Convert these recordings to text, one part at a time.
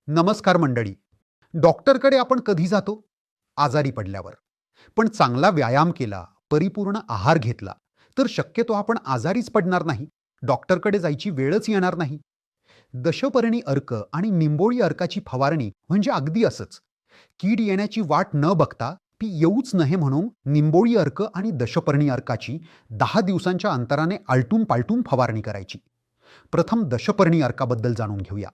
नमस्कार मंडळी. डॉक्टरकडे आपण कधी जातो? आजारी पडल्यावर. पण चांगला व्यायाम केला, परिपूर्ण आहार घेतला, तर शक्यतो आपण आजारीच पडणार नाही. डॉक्टरकडे जायची वेळच येणार नाही. दशपर्णी अर्क आणि निंबोळी अर्काची फवारणी म्हणजे अगदी असंच. कीड येण्याची वाट न बघता ती येऊच नये म्हणून निंबोळी अर्क आणि दशपर्णी अर्काची 10 दिवसांच्या अंतराने आलटून-पालटून फवारणी करायची. प्रथम दशपर्णी अर्काबद्दल जाणून घेऊया.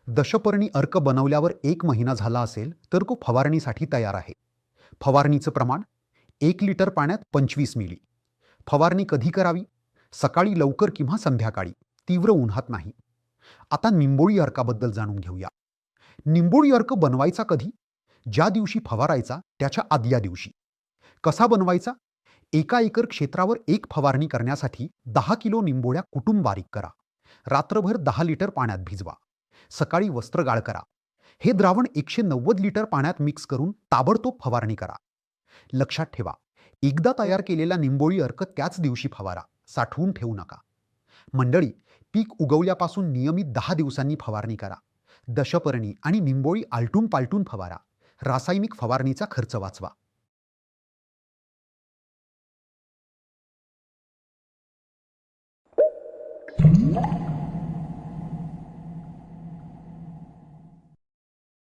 दशपर्णी अर्क बनवल्यावर 1 महिना झाला असेल, तर तो फवारणीसाठी तयार आहे. फवारणीचं प्रमाण 1 लिटर पाण्यात 25 मिली. फवारणी कधी करावी? सकाळी लवकर किंवा संध्याकाळी, तीव्र उन्हात नाही. आता निंबोळी अर्काबद्दल जाणून घेऊया. निंबोळी अर्क बनवायचा कधी? ज्या दिवशी फवारायचा त्याच्या आदल्या दिवशी. कसा बनवायचा? एका एकर क्षेत्रावर एक फवारणी करण्यासाठी 10 किलो निंबोळ्या कुटून बारीक करा. रात्रभर 10 लिटर पाण्यात भिजवा. सकाळी वस्त्रगाळ करा. हे द्रावण 190 लिटर पाण्यात मिक्स करून ताबडतोब फवारणी करा. लक्षात ठेवा, एकदा तयार केलेला निंबोळी अर्क त्याच दिवशी फवारा. साठवून ठेवू नका. मंडळी, पीक उगवल्यापासून नियमित 10 दिवसांनी फवारणी करा. दशपर्णी आणि निंबोळी आलटून पालटून फवारा. रासायनिक फवारणीचा खर्च वाचवा.